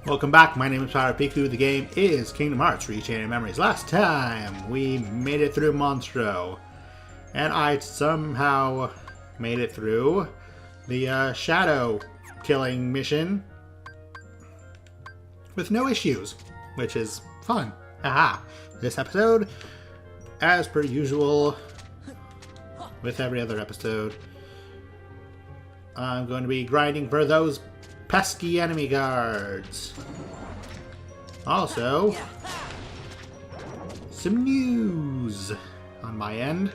Welcome back, my name is Piku. The game is Kingdom Hearts Rechaining Memories. Last time, we made it through Monstro. And I somehow made it through the shadow killing mission with no issues, which is fun. Haha. This episode, as per usual, with every other episode, I'm going to be grinding for those pesky enemy guards. Also, some news on my end.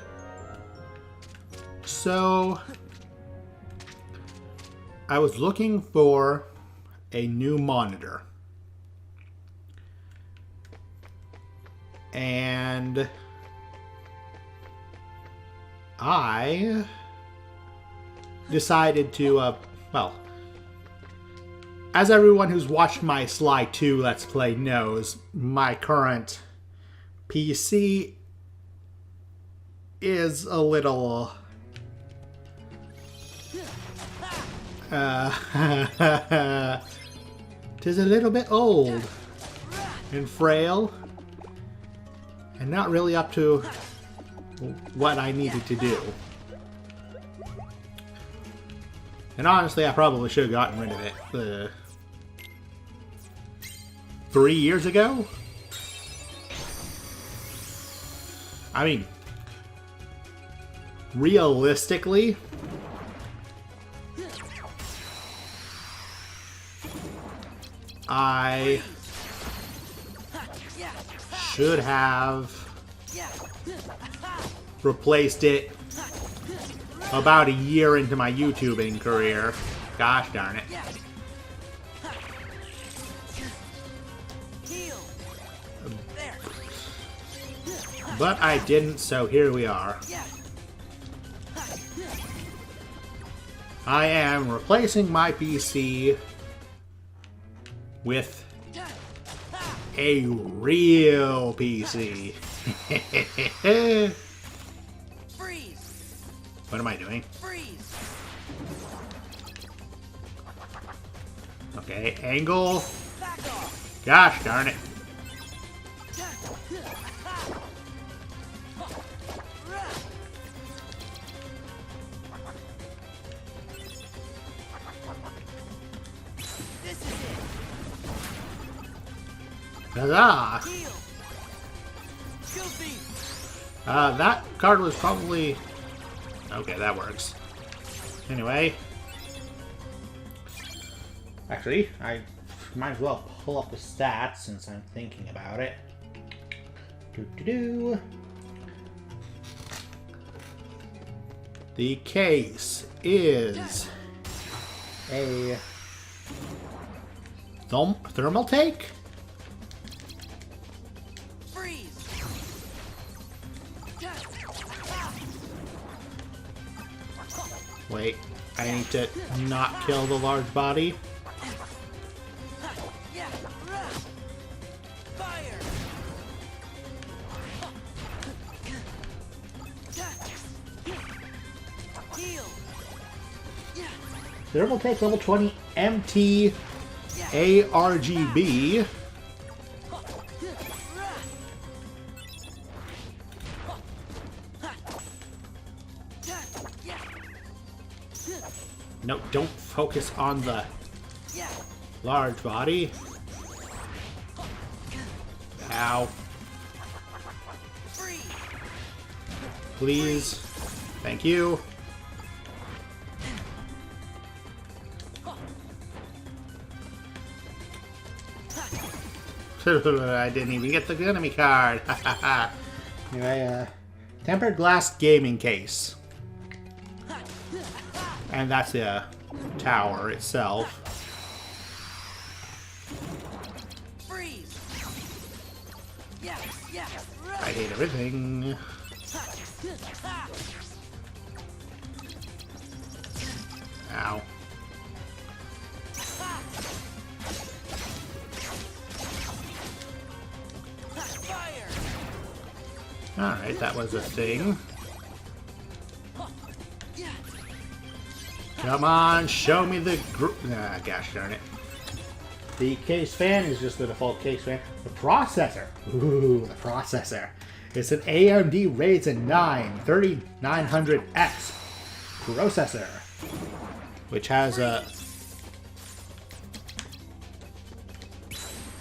So, I was looking for a new monitor. And I decided to, well, as everyone who's watched my Sly 2 Let's Play knows, my current PC is a little... tis a little bit old and frail and not really up to what I needed to do. And honestly, I probably should have gotten rid of it 3 years ago? I mean, realistically, I should have replaced it about a year into my YouTubing career. Gosh darn it. But I didn't, so here we are. I am replacing my PC with a real PC. What am I doing? Okay, angle. Gosh darn it. Huzzah! That card was probably... Okay, that works. Anyway. Actually, I might as well pull up the stats since I'm thinking about it. Doo-doo-doo. The case is a thermal take? Wait, I need to not kill the large body. Thermal take level 20 MT ARGB. No, don't focus on the large body. Ow. Please. Thank you. I didn't even get the enemy card. Anyway, tempered glass gaming case. And that's the tower itself. I hate everything. Ow. Alright, that was a thing. Come on, show me the group. Ah, gosh darn it. The case fan is just the default case fan. The processor. Ooh, the processor. It's an AMD Ryzen 9 3900X processor, which has a...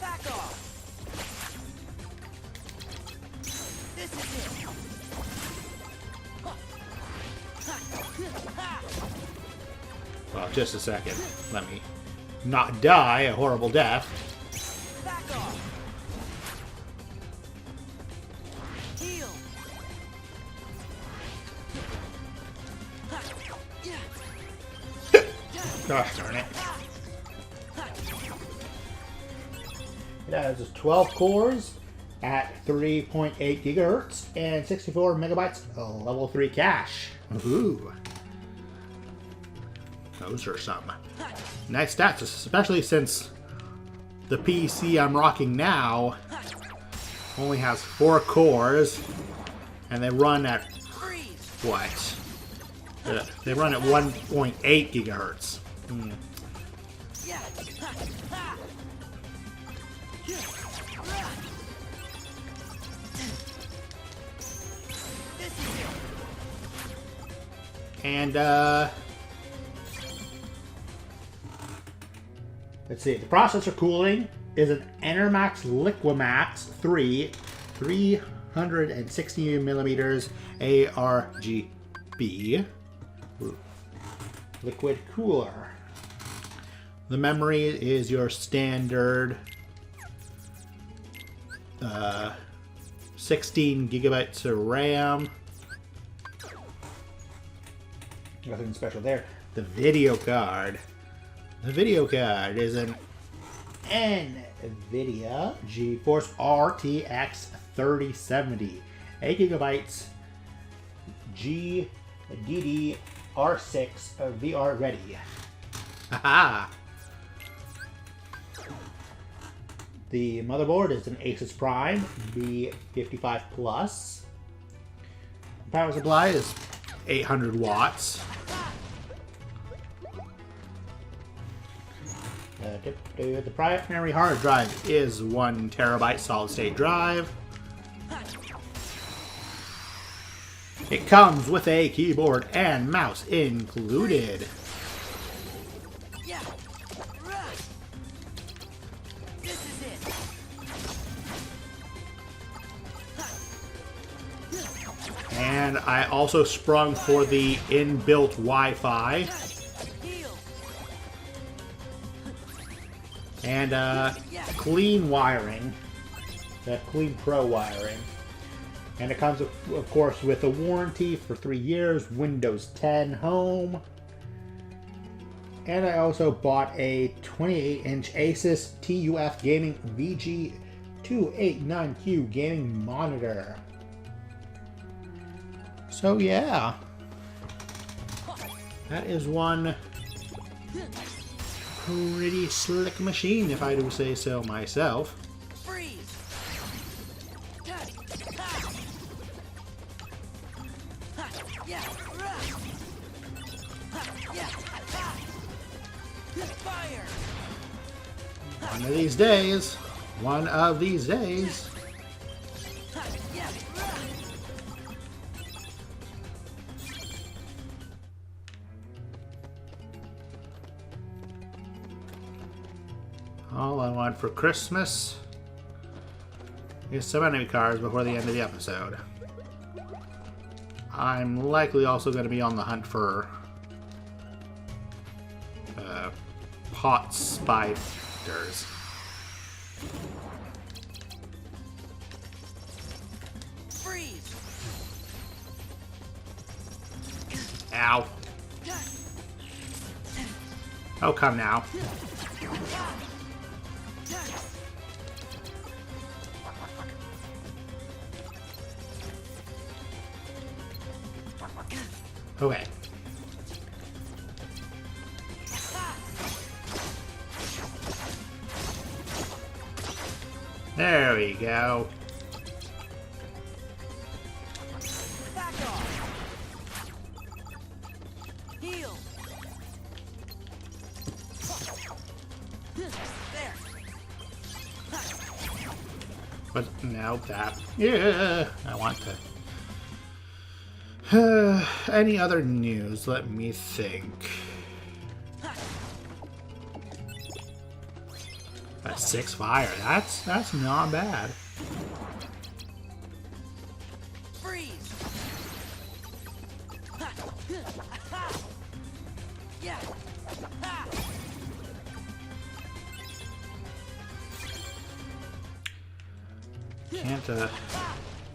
Back off. This is it. Well, just a second. Let me not die a horrible death. Back off. Heal. Gosh darn it. It has 12 cores at 3.8 gigahertz and 64 megabytes of level 3 cache. Ooh. Those are some nice stats, especially since the PC I'm rocking now only has 4 cores and they run at what? They run at 1.8 gigahertz. And let's see. The processor cooling is an Enermax Liquimax 3 360 millimeters ARGB liquid cooler. The memory is your standard 16 gigabytes of RAM. Nothing special there. The video card. The video card is an NVIDIA GeForce RTX 3070. 8 gigabytes GDDR6 VR ready. Haha! The motherboard is an Asus Prime B55 Plus. Power supply is 800 watts. The primary hard drive is 1 terabyte solid state drive. It comes with a keyboard and mouse included. This is it. And I also sprung for the inbuilt Wi-Fi. And clean wiring. Clean Pro wiring. And it comes, of course, with a warranty for 3 years, Windows 10 Home. And I also bought a 28-inch Asus TUF Gaming VG289Q gaming monitor. So yeah, that is one pretty slick machine, if I do say so myself. One of these days, one of these days. All I want for Christmas is some enemy cards before the end of the episode. I'm likely also going to be on the hunt for pot spiders. Freeze. Ow. Oh, come now. Okay. There we go. Back off. Heal. There. But now that... Yeah, I want to... any other news? Let me think. That's 6 fire. That's not bad. Freeze. Yeah.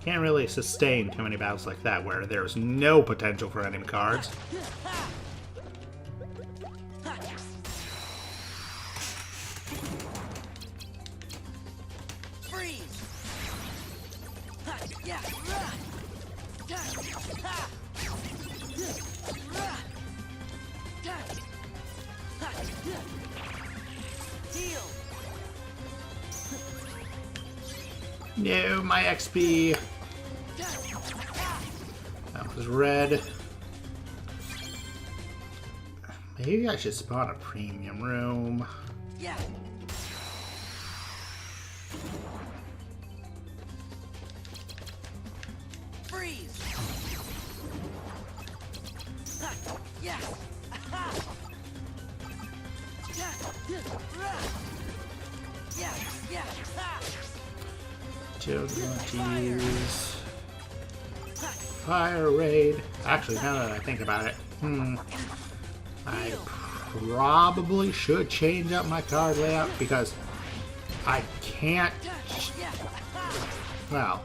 Can't really sustain too many battles like that where there's no potential for enemy cards. Freeze. Yeah. Heal. No, my XP. That was red. Maybe I should spawn a premium room. Yeah. Freeze. Yeah. Yeah. Yeah. Just want to use Fire Raid. Actually, now that I think about it, I probably should change up my card layout because I can't. Well,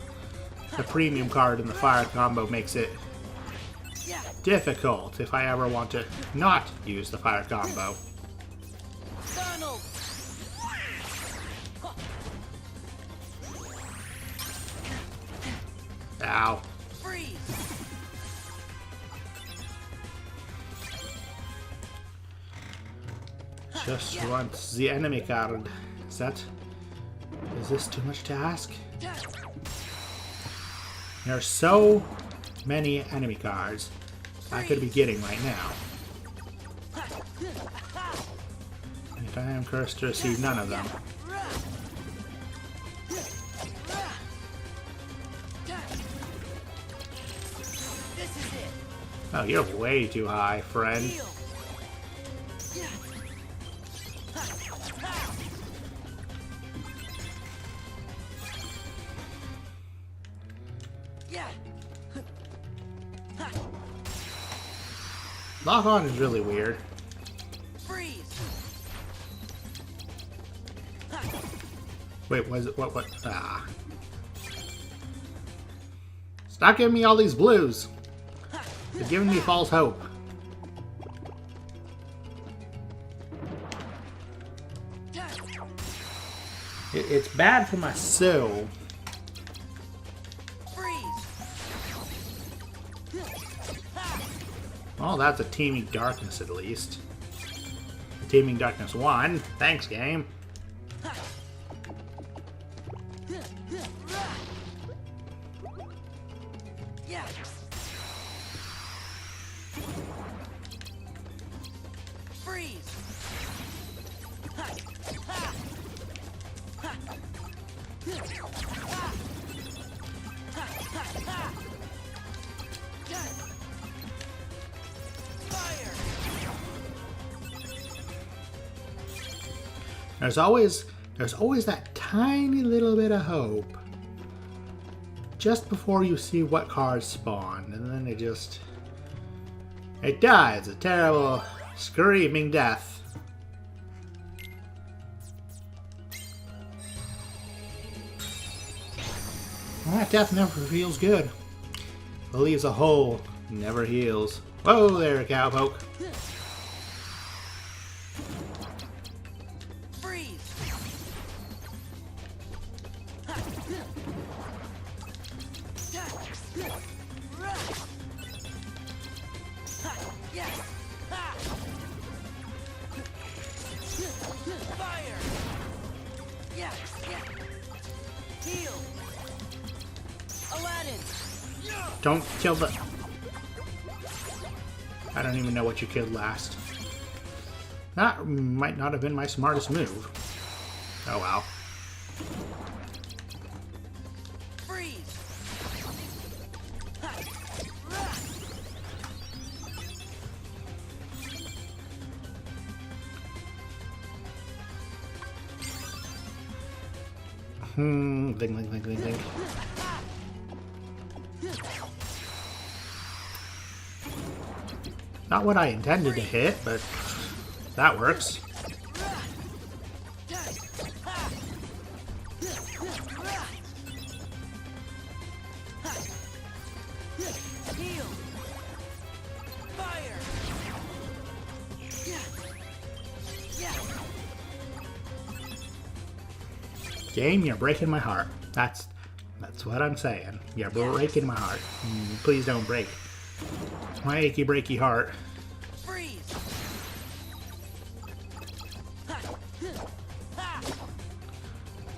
the premium card in the fire combo makes it difficult if I ever want to not use the fire combo. Donald. Ow. Freeze. Just want the enemy card. Is this too much to ask? There are so many enemy cards I could be getting right now. If I am cursed to receive none of them. This is it. Oh, you're way too high, friend. Heal. Yeah. Lock on is really weird. Freeze. Wait, was it what? Ah. Stop giving me all these blues. You're giving me false hope. It's bad for my soul. Freeze. Well, that's a Teaming Darkness at least. Teaming Darkness 1. Thanks, game. Yeah. Freeze. Fire. There's always that tiny little bit of hope just before you see what cards spawn, and then it dies a terrible screaming death. Well, that death never feels good. It leaves a hole, never heals. Whoa there, cowpoke. Freeze. Yes. Fire. Yeah. Yeah. Heal. Aladdin. Don't kill the... I don't even know what you killed last. That might not have been my smartest move. Oh well. Freeze. Ha. Rah. Ding, ding, ding, ding, ding. Not what I intended to hit, but that works. Heal. Fire. Yeah. Yeah. Game, you're breaking my heart. That's what I'm saying. You're breaking my heart. Please don't break my achy breaky heart. Freeze. Ha. Ha.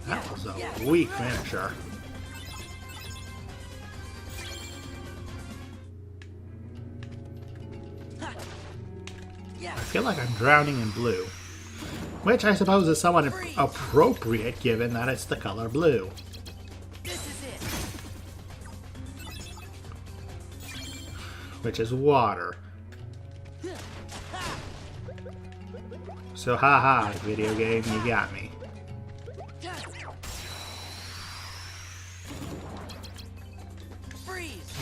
That was a weak finisher. Ha. Yeah. I feel like I'm drowning in blue. Which I suppose is somewhat appropriate given that it's the color blue. This is it. Which is water. Ha. So haha, video game, you got me. Freeze.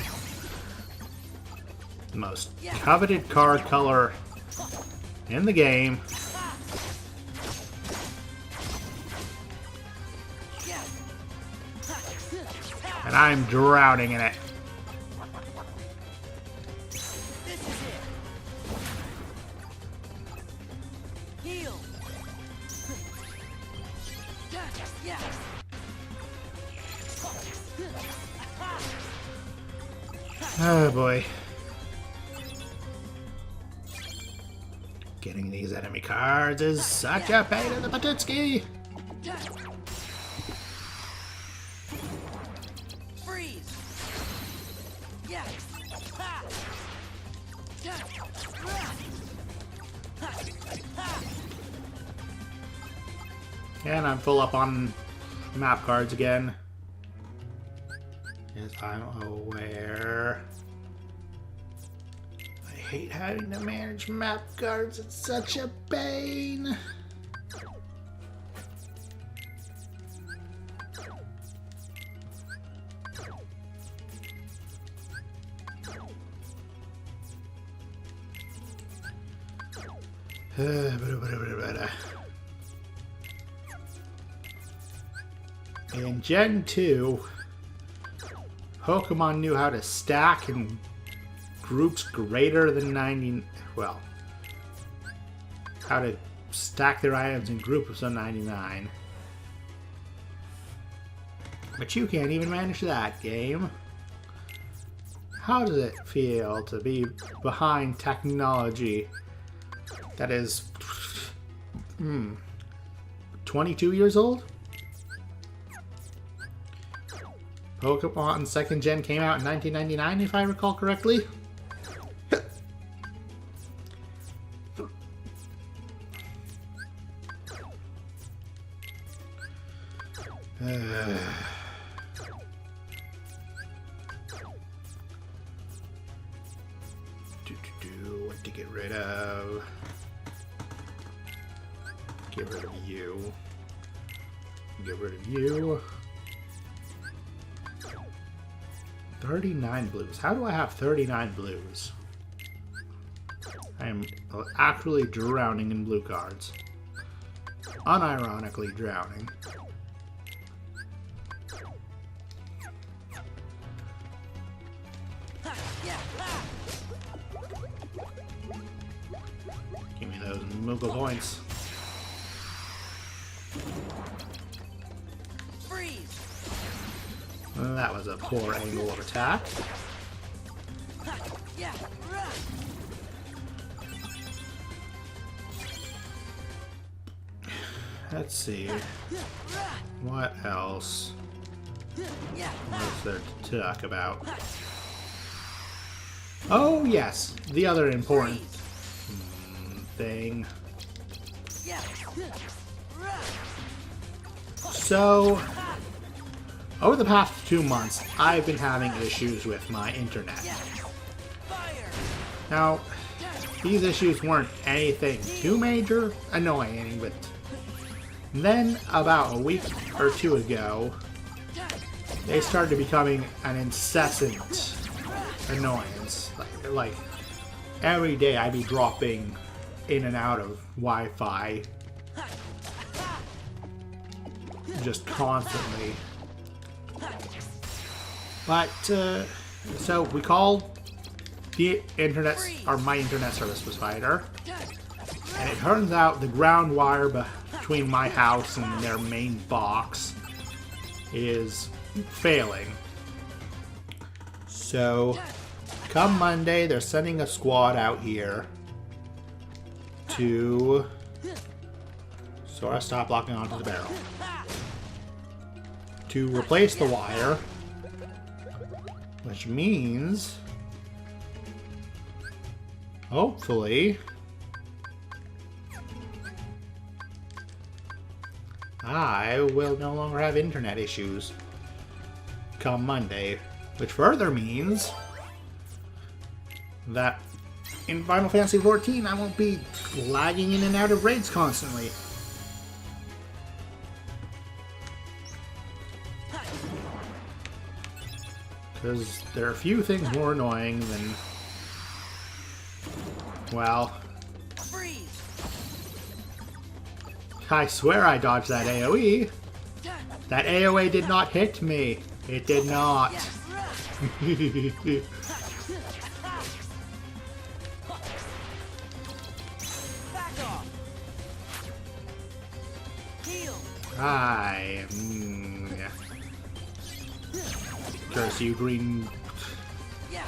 The most coveted card color in the game. Yeah. And I'm drowning in it. This is it. Heal. Yeah. Oh boy. Getting these enemy cards is such a pain in the patitsky. Freeze. Yeah. And I'm full up on map cards again. Yes, I'm aware. I hate having to manage map cards. It's such a pain. In Gen 2, Pokemon knew how to stack in groups greater than 90. Well, how to stack their items in groups of 99. But you can't even manage that, game. How does it feel to be behind technology that is 22 years old? Pokemon 2nd Gen came out in 1999, if I recall correctly. What to get rid of? Get rid of you. Get rid of you. 39 blues. How do I have 39 blues? I am actually drowning in blue cards. Unironically drowning. Give me those Moogle points. Freeze. That was a poor angle of attack. Yeah. Let's see. What else? Yeah. What's there to talk about? Oh, yes. The other important thing. Yeah. So, Over the past 2 months, I've been having issues with my internet. Fire. Now, these issues weren't anything too major, annoying, but then about a week or 2 ago, they started becoming an incessant annoyance. Like every day I'd be dropping in and out of Wi-Fi just constantly. But so we called the internet, or my internet service provider, and it turns out the ground wire between my house and their main box is failing. So come Monday, they're sending a squad out here to Sora, stop locking onto the barrel, to replace the wire, which means hopefully I will no longer have internet issues come Monday, which further means that in Final Fantasy XIV I won't be lagging in and out of raids constantly. Because there are a few things more annoying than, well, Freeze. I swear I dodged that AoE. That AoE did not hit me. It did not. Back off. Heal. Yeah. Curse you, green. Yeah.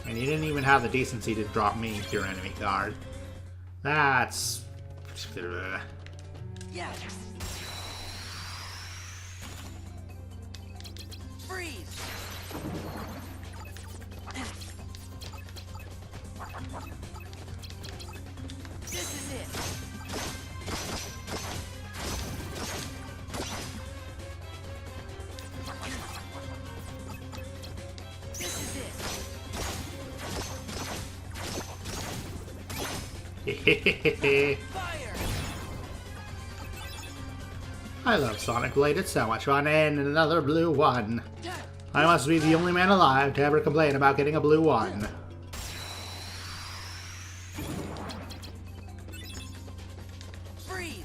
And you didn't even have the decency to drop me your enemy card. That's... Yeah. Freeze. This is it. This is it. Fire. I love Sonic Blade, it's so much fun, and another blue one. I must be the only man alive to ever complain about getting a blue one. Freeze.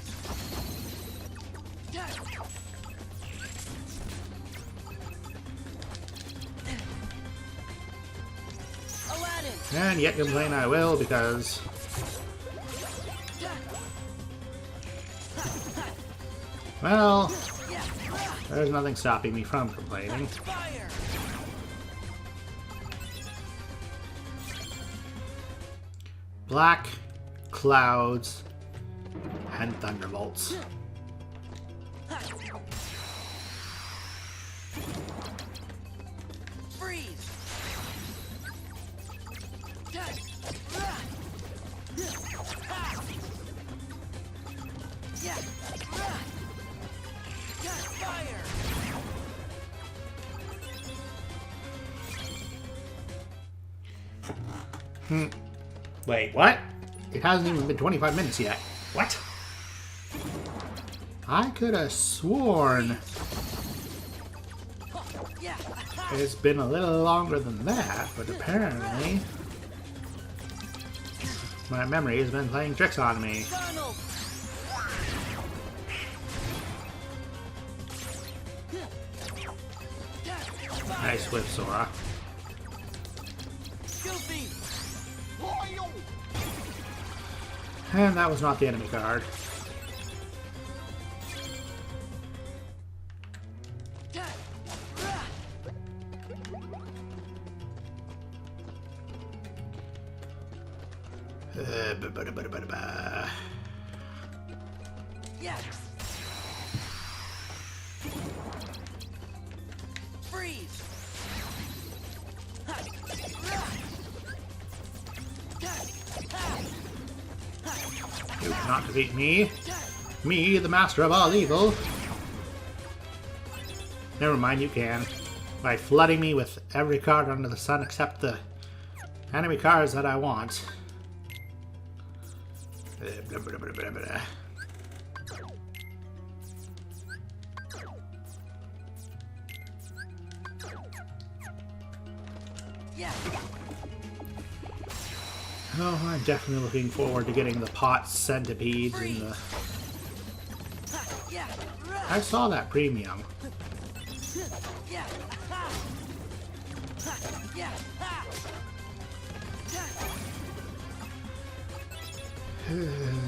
Aladdin. And yet complain I will, because... well, there's nothing stopping me from complaining. Fire. Black clouds and thunderbolts. Freeze. Yeah. Fire. Wait, what? It hasn't even been 25 minutes yet. What? I could have sworn Yeah. it's been a little longer than that, but apparently my memory has been playing tricks on me. Donald. Nice whip, Sora. Goofy. And that was not the enemy card. Yeah. Freeze. You cannot defeat me. Me, the master of all evil. Never mind, you can. By flooding me with every card under the sun except the enemy cards that I want. Blah, blah, blah, blah, blah. Yeah. Oh, I'm definitely looking forward to getting the pot centipedes and the... Yeah. I saw that premium. Yeah. Yeah.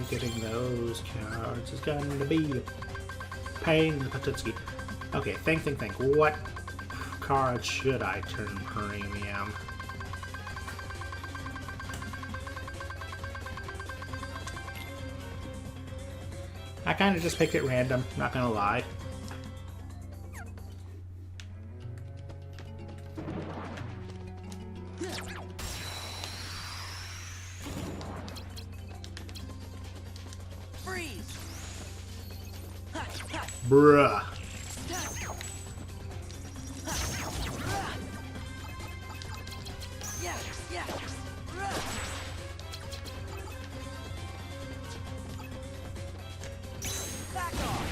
Getting those cards is going to be a pain in the patootsky. Okay, think. What card should I turn premium? I kind of just picked it random, not gonna lie. Freeze. Bruh. Yeah. Yeah. Back off.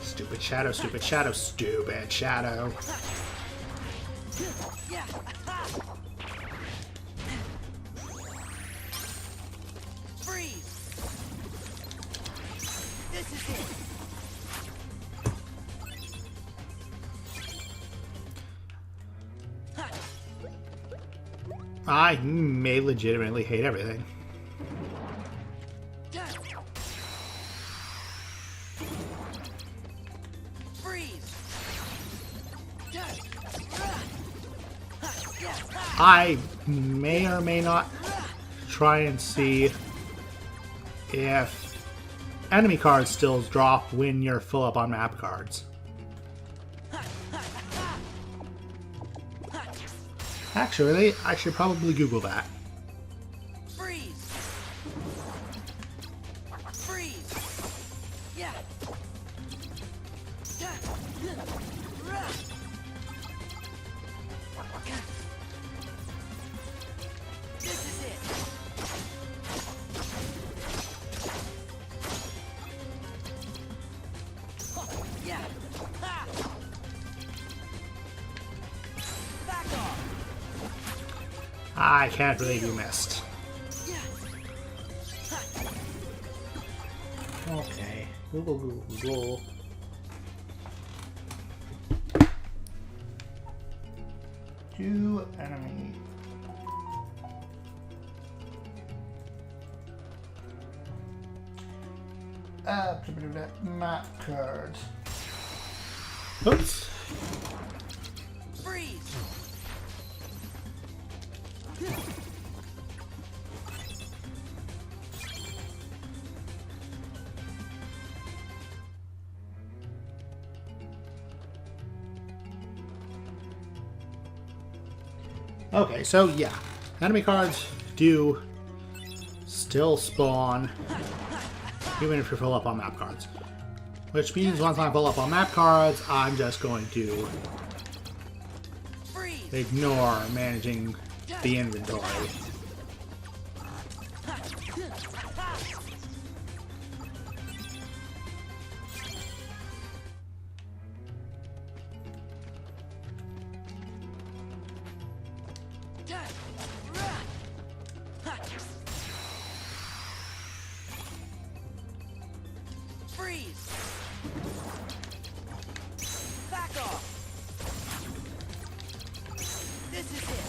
Stupid shadow, stupid shadow, stupid shadow. Yeah. Freeze. This is it. I may legitimately hate everything. Freeze. I may or may not try and see if enemy cards still drop when you're full up on map cards. Actually, I should probably Google that. Freeze. Freeze. Yeah. This is it. Yeah. Back off. I can't believe you missed. Okay. Google. Do enemy. Map cards. Oops. Freeze. Okay, so yeah, enemy cards do still spawn even if you're full up on map cards. Which means once I'm full up on map cards, I'm just going to Freeze. ignore managing the inventory. Freeze. Back off. This is it.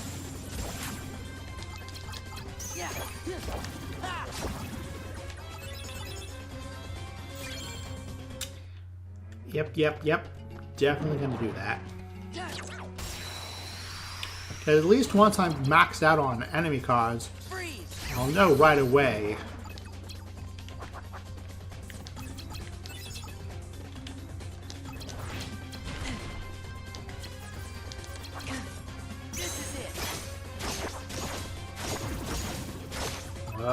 Yeah. Ha. Yep. Definitely gonna do that. At least once I'm maxed out on enemy cards, Freeze. I'll know right away. This is it.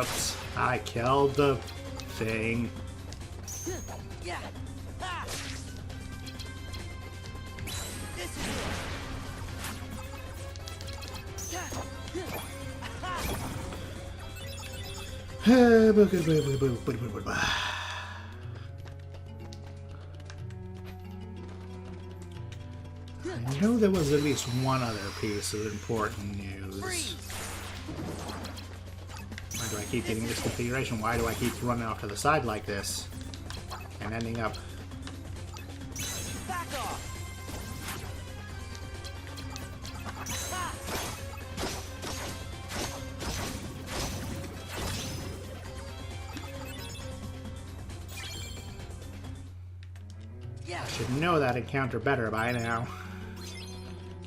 Oops. I killed the thing. Yeah. Ha. This is I know there was at least one other piece of important news. freeze. Why do I keep getting this configuration? Why do I keep running off to the side like this? And ending up... Back off. Ha. Yeah. Should know that encounter better by now.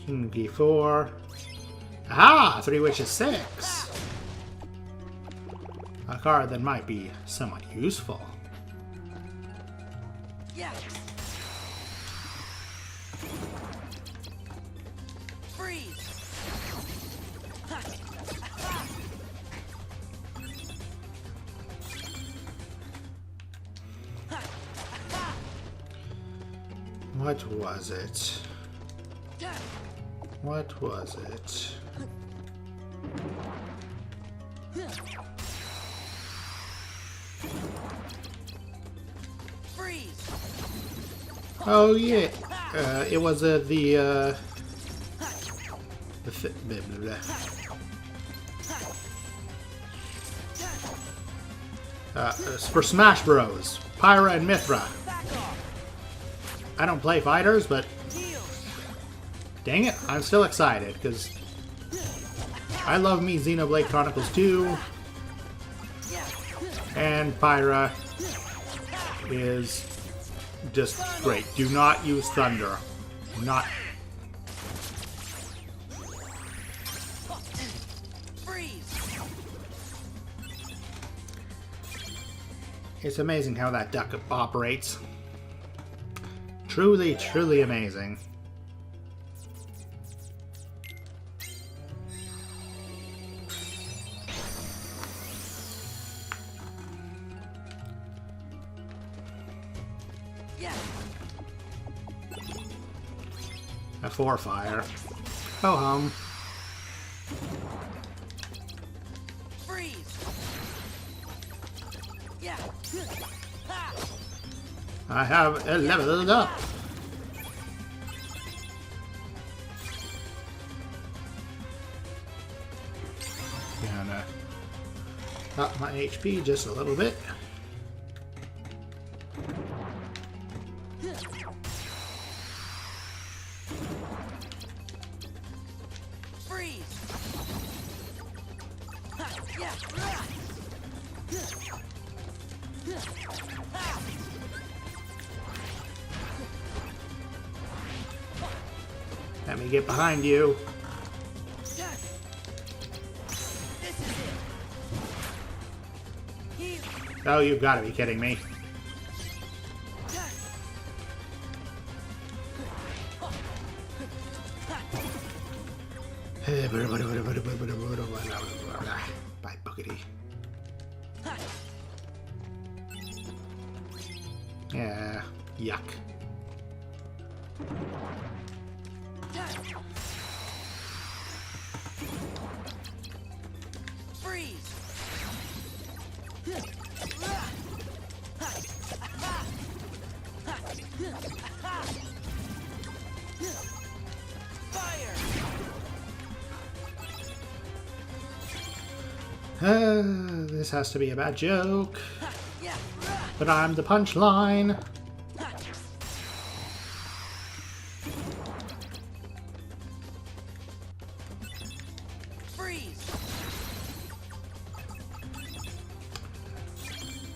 King D4. Aha! 3 Wishes 6! A card that might be somewhat useful. Yeah. Freeze. Ha. Ha. Ha. Ha. What was it? Yeah. What was it? Freeze. Oh yeah, it was the blah, blah, blah. It's for Smash Bros. Pyra and Mithra. Back off. I don't play fighters, but Heal. dang it, I'm still excited because I love me Xenoblade Chronicles 2, Yeah. and Pyra is just great. Do not use thunder. Not. Freeze. It's amazing how that duck operates. Truly, truly amazing. Yeah. A 4-fire. Ho hum. Freeze. Yeah. Ha. I have leveled up. Gonna up my HP just a little bit. Freeze. Ha. Yeah. Ha. Let me get behind you. Yeah. This is it. Heal. Oh, you've got to be kidding me. Yeah. Bye, Boogity. Ha. Yeah, yuck. Yeah. Freeze. Fire. This has to be a bad joke, Yeah. but I'm the punchline. Freeze.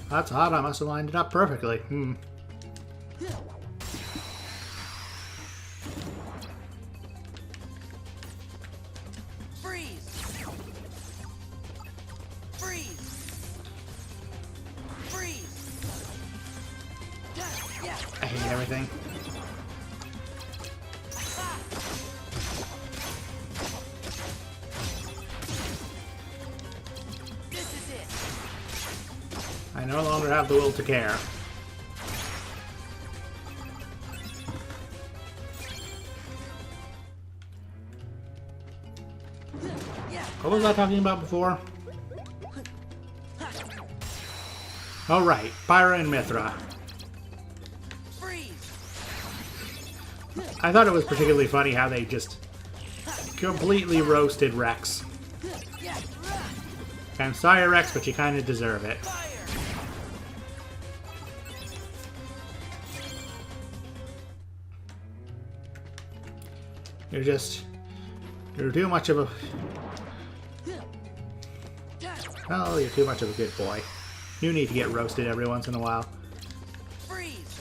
That's odd, I must have lined it up perfectly. Freeze. Freeze. Freeze. Yeah. I hate everything. This is it. no longer have the will to care. What was I talking about before? Oh right, Pyra and Mithra. Freeze. I thought it was particularly funny how they just completely roasted Rex. Yeah. I'm sorry, Rex, but you kind of deserve it. Fire. You're too much of a... Well, you're too much of a good boy. You need to get roasted every once in a while. Freeze.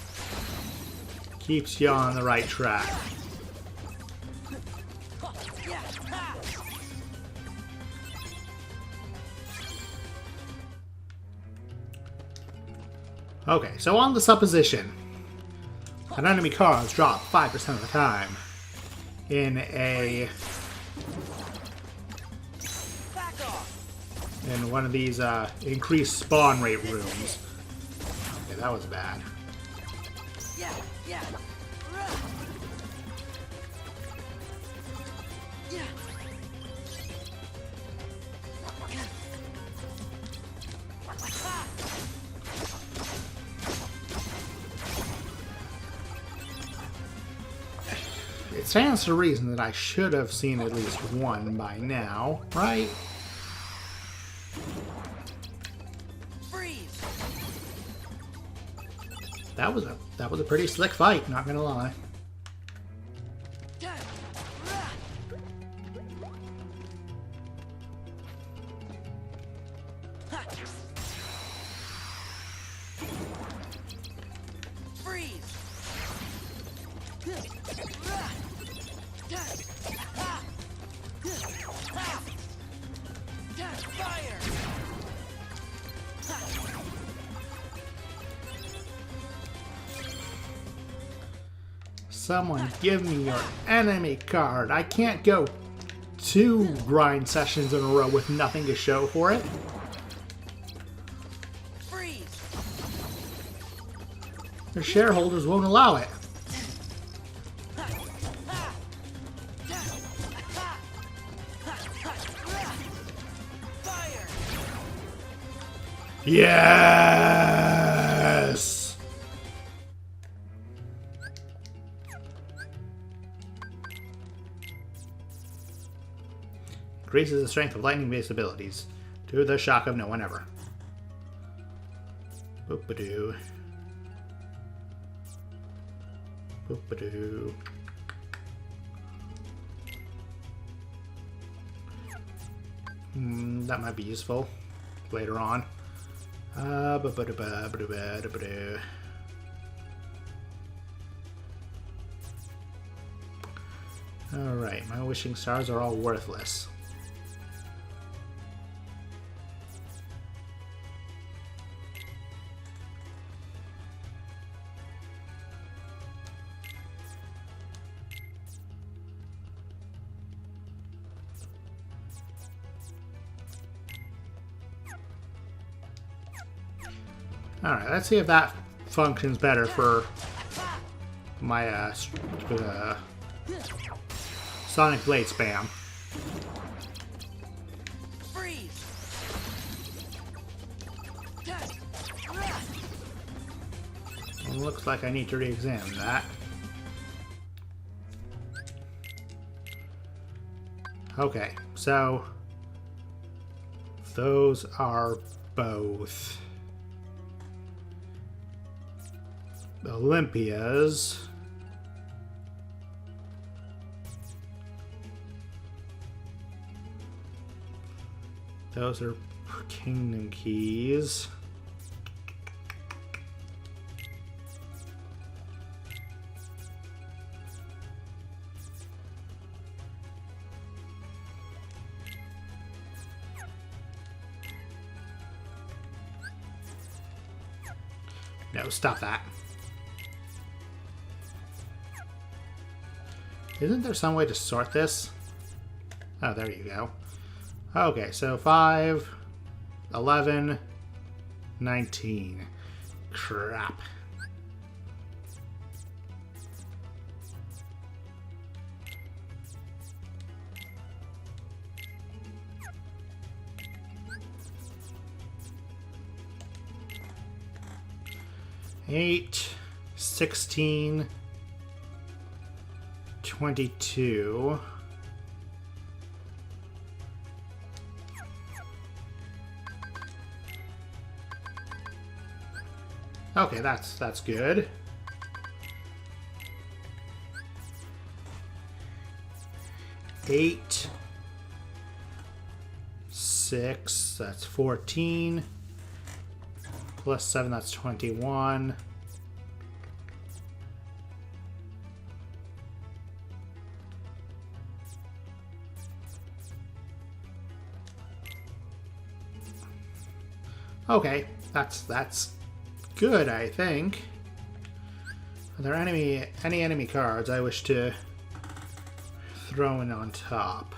Keeps you on the right track. Yeah. Ha. Okay, so on the supposition, an enemy car is dropped 5% of the time in Back off. one of these increased spawn rate rooms. Okay, that was bad. Yeah. Yeah. Yeah. Ha. It stands to reason that I should have seen at least one by now, right? Freeze. That was a pretty slick fight, not gonna lie. Freeze. Fire. Someone give me your enemy card. I can't go 2 grind sessions in a row with nothing to show for it. Freeze. The shareholders won't allow it. Fire. Yes! Increases the strength of lightning-based abilities to the shock of no one ever. Boop-a-doo. Boop-a-doo. That might be useful later on. Ba-ba-da-ba-ba-da-ba-da-ba-da. Alright, my wishing stars are all worthless. Alright, let's see if that functions better for my Sonic Blade spam. Freeze. Well, looks like I need to re-examine that. Okay, so those are both Olympias. Those are Kingdom Keys. No, stop that. Isn't there some way to sort this? Oh, there you go. Okay, so 5, 11, 19. Crap. Eight, 16, 22. Okay, that's good. Eight, 6, that's 14. Plus 7, that's 21. Okay, that's good, I think. Are there any enemy cards I wish to throw in on top?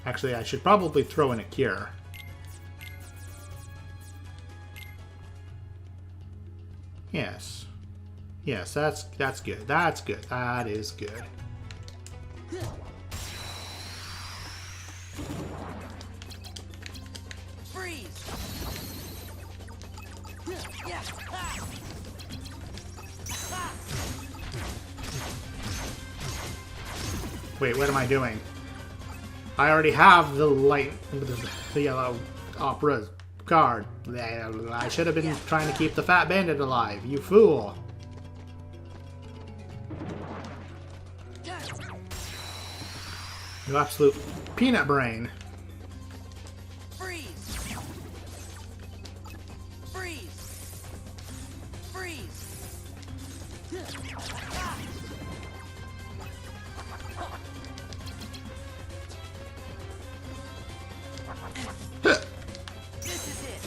Actually, I should probably throw in a cure. Yes. Yes, that's good. That's good. That is good. Freeze. Yeah. Ha. Ha. Wait, what am I doing? I already have the light, the yellow opera card. I should have been trying to keep the fat bandit alive, you fool. You absolute peanut brain. Freeze. Freeze. Freeze. Ha. This is it.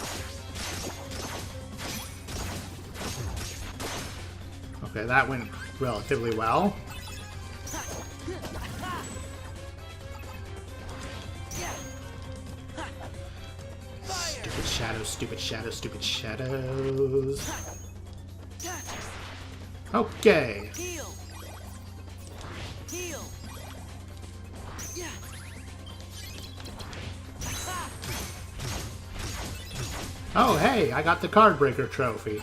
Okay, that went relatively well. Stupid shadows, stupid shadows, stupid shadows. Okay. Heal. Heal. Yeah. Ha. Oh, hey, I got the card breaker trophy.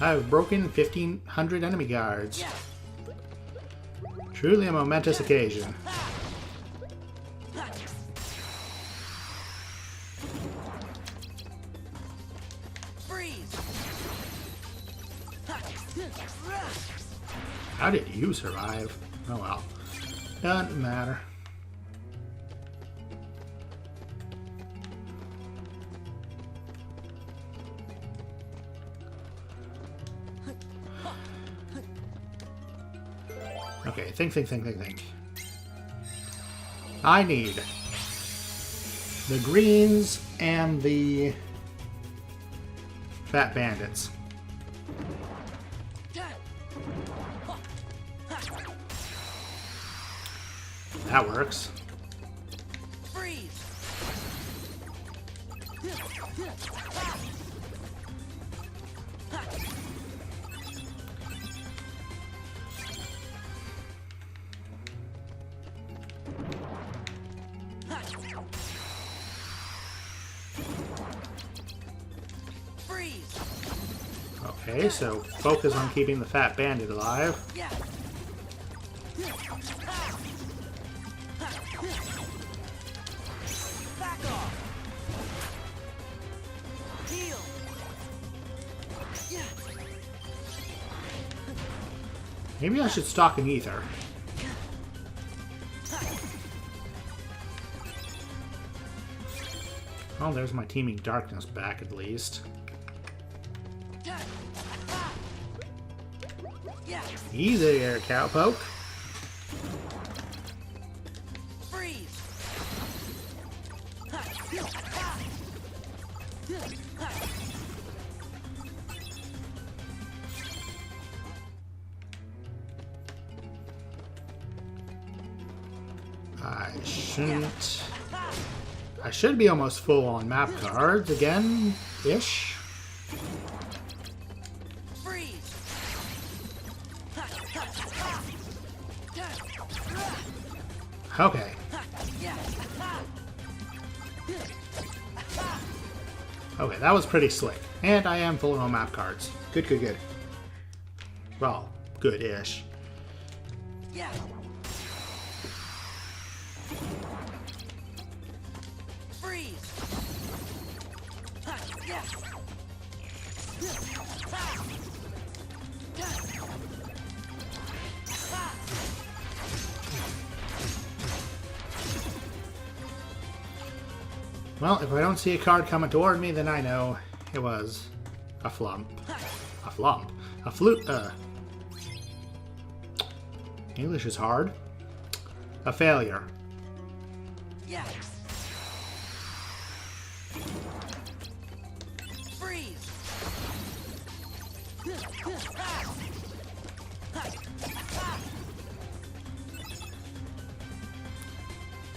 I've broken 1,500 enemy guards. Yeah. Truly a momentous occasion. Freeze. How did you survive? Oh well. Doesn't matter. Okay, think. I need the greens and the fat bandits. That works. Freeze. Freeze. Okay, so focus on keeping the fat bandit alive. Yeah. Back off. Heal. Yeah. Maybe I should stock an ether. Oh, there's my teeming darkness back at least. Yeah. Easy there, cowpoke. Freeze. I should be almost full on map cards again, ish. Freeze. Okay. Okay, that was pretty slick. And I am full on map cards. Good, good, good. Well, good-ish. Yeah. Freeze. Yeah. Well, if I don't see a card coming toward me, then I know it was a flump. A flump. A flute. English is hard. A failure. Yeah. Freeze.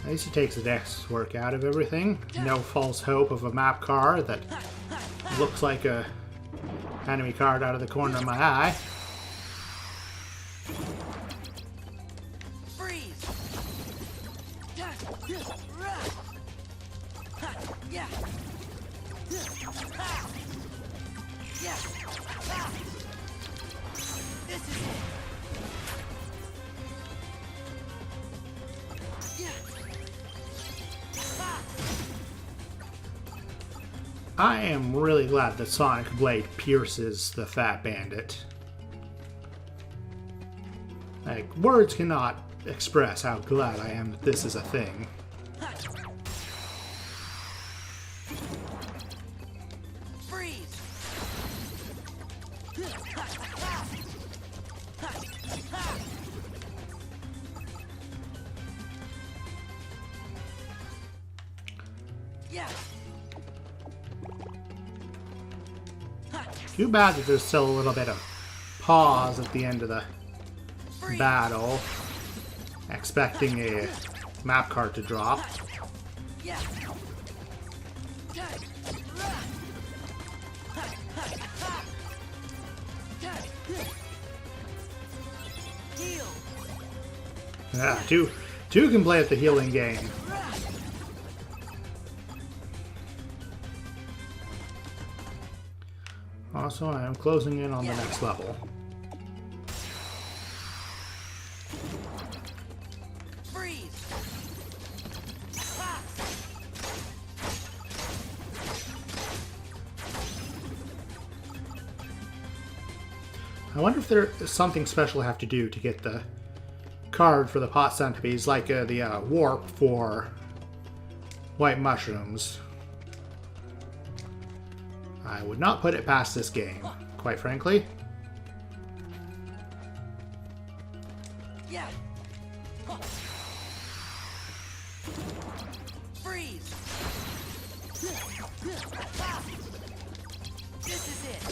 At least it takes the dex work out of everything. No false hope of a map card that looks like a enemy card out of the corner of my eye. Freeze. Yeah. Yeah. This is it. I am really glad that Sonic Blade pierces the Fat Bandit. Like, words cannot express how glad I am that this is a thing. Freeze. Yeah. Too bad that there's still a little bit of pause at the end of the battle, expecting a map card to drop. Yeah. Heal. Yeah, two can play at the healing game. Also, I am closing in on the next level. Freeze. I wonder if there's something special I have to do to get the card for the pot centipedes, like the warp for white mushrooms. I would not put it past this game, quite frankly. Yeah. Freeze. This is it.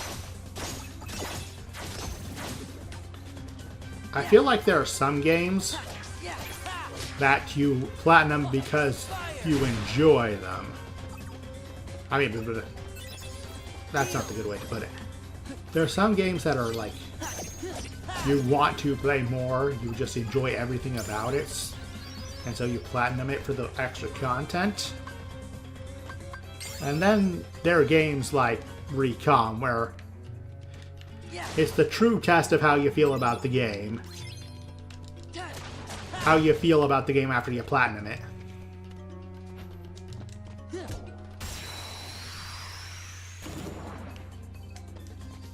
I feel like there are some games Yeah. that you platinum because you enjoy them. I mean, that's not the good way to put it. There are some games that are like, you want to play more, you just enjoy everything about it, and so you platinum it for the extra content. And then there are games like Recom, where it's the true test of how you feel about the game. How you feel about the game after you platinum it.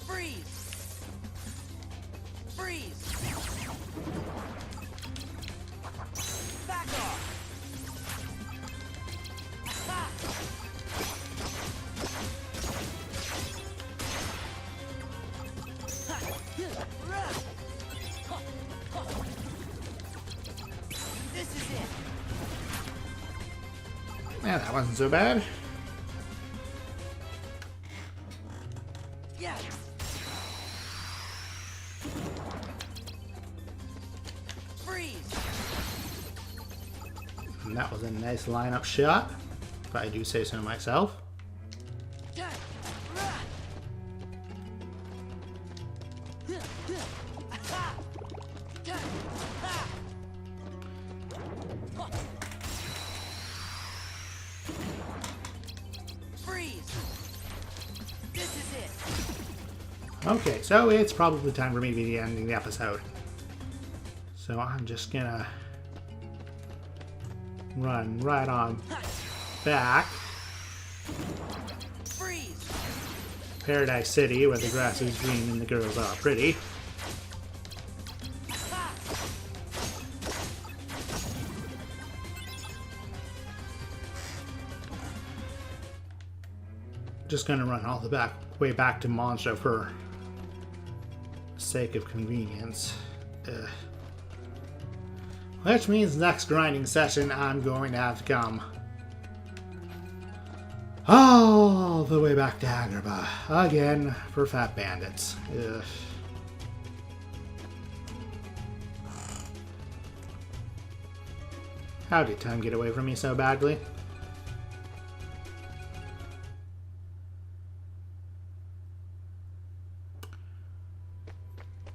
Freeze. Freeze. Back off. This is it. Yeah, that wasn't so bad. Yeah. Freeze. That was a nice lineup shot, if I do say so myself. Okay, so it's probably time for me to be ending the episode. So I'm just gonna run right on back. Paradise City, where the grass is green and the girls are pretty. Just gonna run all the way back to Monstro for sake of convenience. Which means next grinding session I'm going to have to come all the way back to Agrabah again for Fat Bandits. How did time get away from me so badly?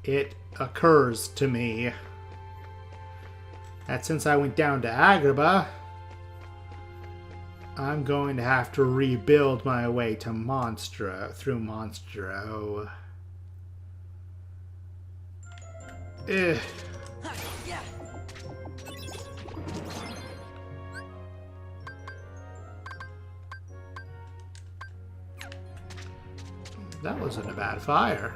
It occurs to me that since I went down to Agrabah, I'm going to have to rebuild my way to through Monstro. That wasn't a bad fire.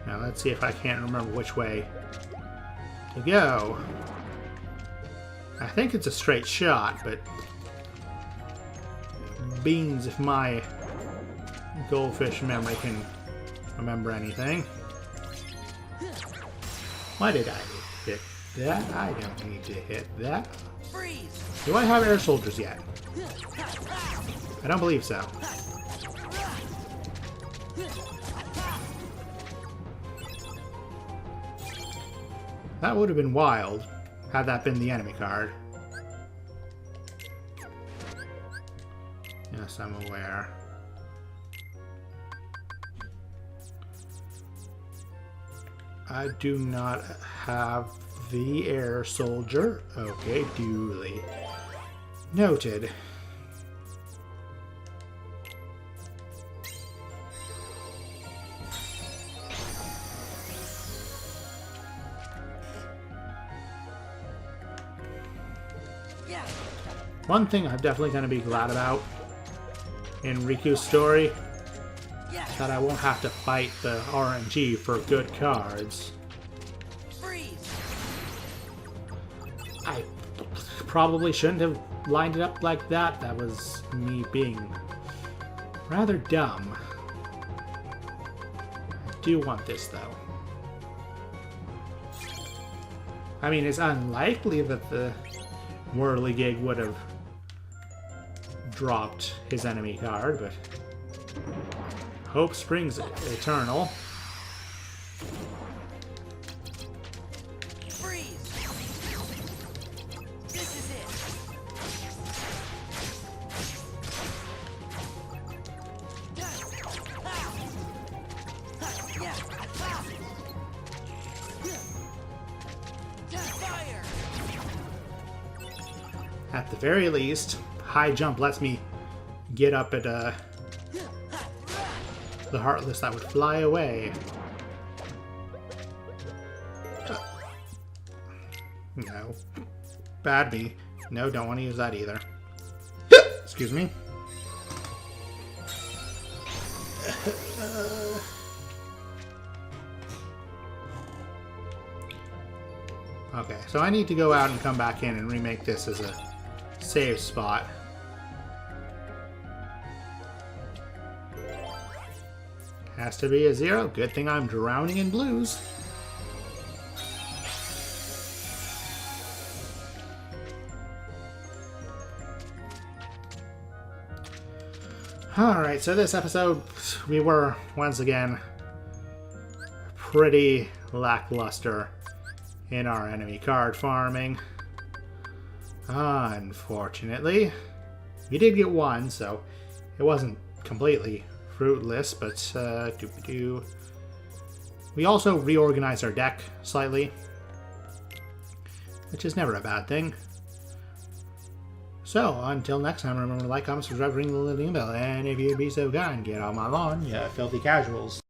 Now let's see if I can't remember which way to go. I think it's a straight shot, but beans if my goldfish memory can remember anything. Why did I hit that? I don't need to hit that. Do I have air soldiers yet? I don't believe so. That would have been wild, had that been the enemy card. Yes, I'm aware. I do not have the air soldier. Okay, duly noted. One thing I'm definitely going to be glad about in Riku's story is that I won't have to fight the RNG for good cards. I probably shouldn't have lined it up like that. That was me being rather dumb. I do want this, though. I mean, it's unlikely that the Whirligig would have dropped his enemy card, but hope springs eternal. At the very least, high jump lets me get up at the Heartless that would fly away. No. Bad me. No, don't want to use that either. Excuse me. Okay, so I need to go out and come back in and remake this as a save spot. Has to be a 0. Good thing I'm drowning in blues. Alright, so this episode, we were, once again, pretty lackluster in our enemy card farming. Unfortunately. We did get one, so it wasn't completely fruitless, but we also reorganized our deck slightly, which is never a bad thing. So, until next time, remember to like, comment, subscribe, ring the little bell, and if you'd be so kind, get on my lawn, you filthy casuals.